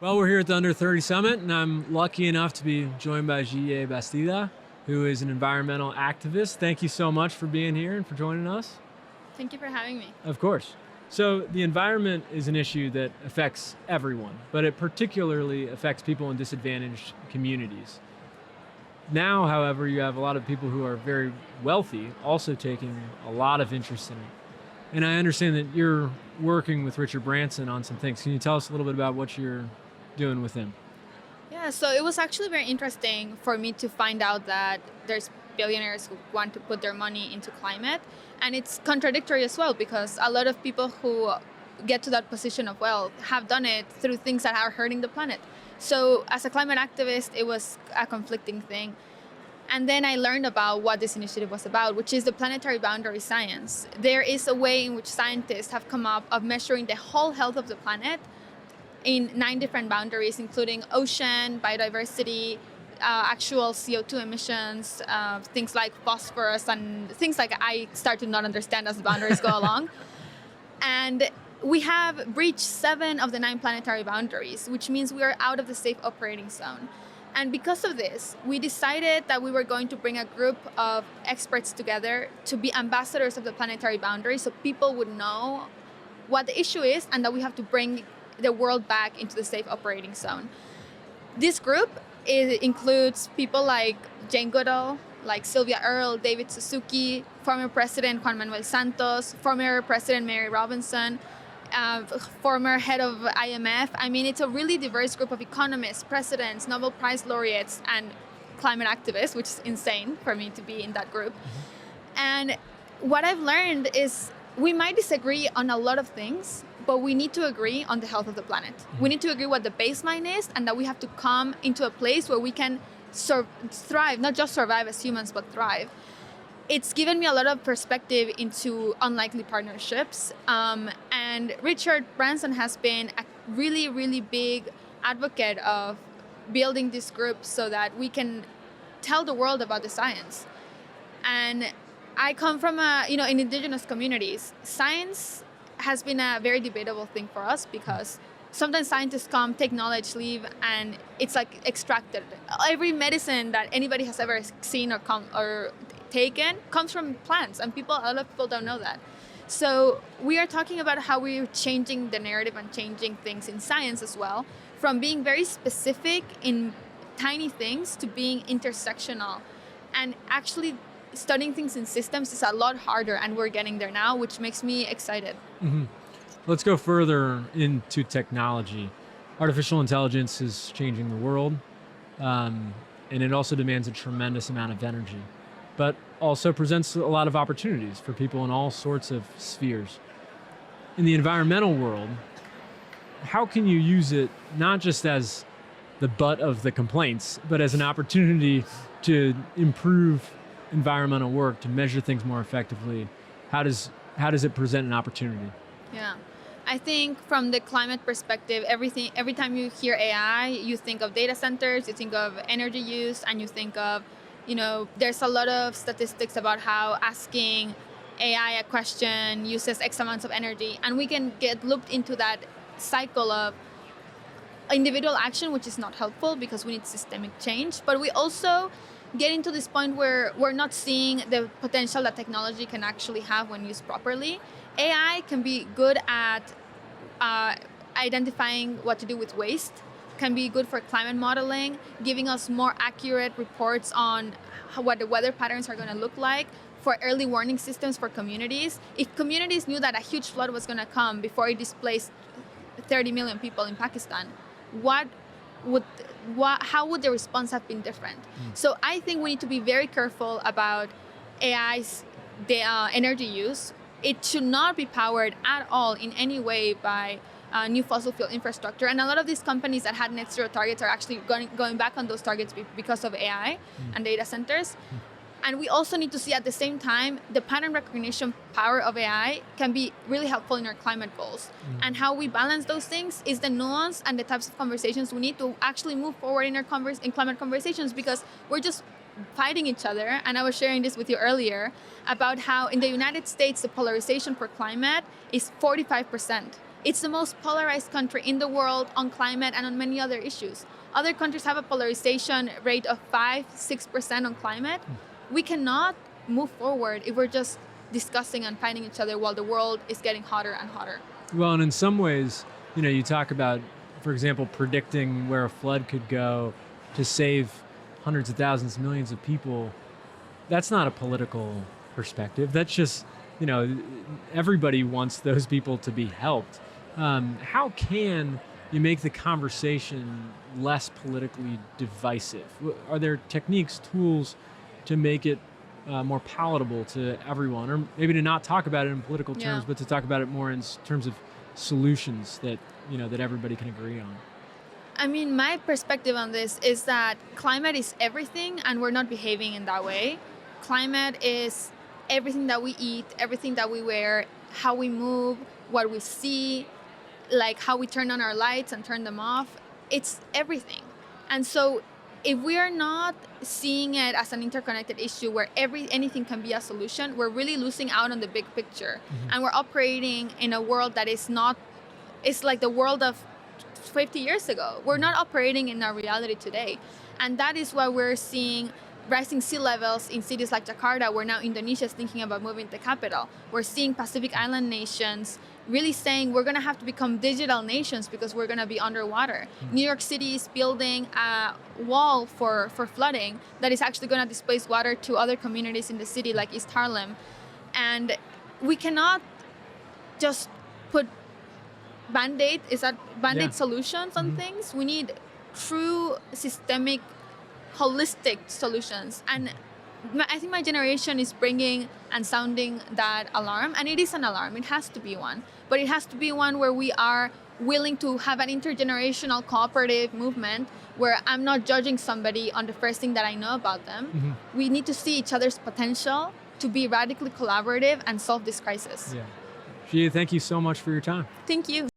Well, we're here at the Under 30 Summit, and I'm lucky enough to be joined by Xiye Bastida, who is an environmental activist. Thank you so much for being here and for joining us. Thank you for having me. Of course. So the environment is an issue that affects everyone, but it particularly affects people in disadvantaged communities. Now, however, you have a lot of people who are very wealthy also taking a lot of interest in it. And I understand that you're working with Richard Branson on some things. Can you tell us a little bit about what you're doing with him? Yeah, so it was actually very interesting for me to find out that there's billionaires who want to put their money into climate. And it's contradictory as well, because a lot of people who get to that position of wealth have done it through things that are hurting the planet. So as a climate activist, it was a conflicting thing. And then I learned about what this initiative was about, which is the planetary boundary science. There is a way in which scientists have come up of measuring the whole health of the planet in 9 different boundaries, including ocean, biodiversity, actual CO2 emissions, things like phosphorus, and things like I start to not understand as the boundaries go along. And we have breached 7 of the 9 planetary boundaries, which means we are out of the safe operating zone. And because of this, we decided that we were going to bring a group of experts together to be ambassadors of the planetary boundary, so people would know what the issue is and that we have to bring the world back into the safe operating zone. This group includes people like Jane Goodall, like Sylvia Earle, David Suzuki, former President Juan Manuel Santos, former President Mary Robinson, former head of IMF. I mean, it's a really diverse group of economists, presidents, Nobel Prize laureates, and climate activists, which is insane for me to be in that group. And what I've learned is we might disagree on a lot of things, but we need to agree on the health of the planet. We need to agree what the baseline is, and that we have to come into a place where we can thrive, not just survive as humans, but thrive. It's given me a lot of perspective into unlikely partnerships. And Richard Branson has been a really, really big advocate of building this group so that we can tell the world about the science. And I come from in indigenous communities. Science has been a very debatable thing for us because sometimes scientists come, take knowledge, leave, and it's like extracted. Every medicine that anybody has ever seen or taken comes from plants, and a lot of people don't know that. So we are talking about how we're changing the narrative and changing things in science as well, from being very specific in tiny things to being intersectional. And actually studying things in systems is a lot harder, and we're getting there now, which makes me excited. Mm-hmm. Let's go further into technology. Artificial intelligence is changing the world, and it also demands a tremendous amount of energy, but also presents a lot of opportunities for people in all sorts of spheres. In the environmental world, how can you use it not just as the butt of the complaints, but as an opportunity to improve environmental work, to measure things more effectively? How does it present an opportunity? Yeah. I think from the climate perspective, every time you hear AI, you think of data centers, you think of energy use, and you think of, there's a lot of statistics about how asking AI a question uses X amounts of energy, and we can get looped into that cycle of individual action, which is not helpful because we need systemic change. But we also get into this point where we're not seeing the potential that technology can actually have when used properly. AI can be good at identifying what to do with waste, can be good for climate modeling, giving us more accurate reports on what the weather patterns are going to look like, for early warning systems for communities. If communities knew that a huge flood was going to come before it displaced 30 million people in Pakistan, how would the response have been different? So I think we need to be very careful about AI's energy use. It should not be powered at all in any way by new fossil fuel infrastructure. And a lot of these companies that had net zero targets are actually going back on those targets because of AI and data centers. And we also need to see at the same time, the pattern recognition power of AI can be really helpful in our climate goals. And how we balance those things is the nuance and the types of conversations we need to actually move forward in climate conversations, because we're just fighting each other. And I was sharing this with you earlier about how in the United States, the polarization for climate is 45%. It's the most polarized country in the world on climate and on many other issues. Other countries have a polarization rate of 5-6% on climate. We cannot move forward if we're just discussing and fighting each other while the world is getting hotter and hotter. Well, and in some ways, you talk about, for example, predicting where a flood could go to save hundreds of thousands, millions of people. That's not a political perspective. That's just, everybody wants those people to be helped. How can you make the conversation less politically divisive? Are there techniques, tools to make it more palatable to everyone, or maybe to not talk about it in political terms, but to talk about it more in terms of solutions that that everybody can agree on? I mean, my perspective on this is that climate is everything, and we're not behaving in that way. Climate is everything that we eat, everything that we wear, how we move, what we see, like how we turn on our lights and turn them off. It's everything. And so if we are not seeing it as an interconnected issue where anything can be a solution, we're really losing out on the big picture. And we're operating in a world that is not, it's like the world of 50 years ago. We're not operating in our reality today. And that is why we're seeing rising sea levels in cities like Jakarta, where now Indonesia is thinking about moving the capital. We're seeing Pacific Island nations really saying we're going to have to become digital nations because we're going to be underwater. New York City is building a wall for flooding that is actually going to displace water to other communities in the city like East Harlem. And we cannot just put band-aid solutions on things. We need true systemic holistic solutions. And I think my generation is bringing and sounding that alarm, and it is an alarm. It has to be one, but it has to be one where we are willing to have an intergenerational cooperative movement where I'm not judging somebody on the first thing that I know about them. We need to see each other's potential to be radically collaborative and solve this crisis. Xiye, thank you so much for your time. Thank you.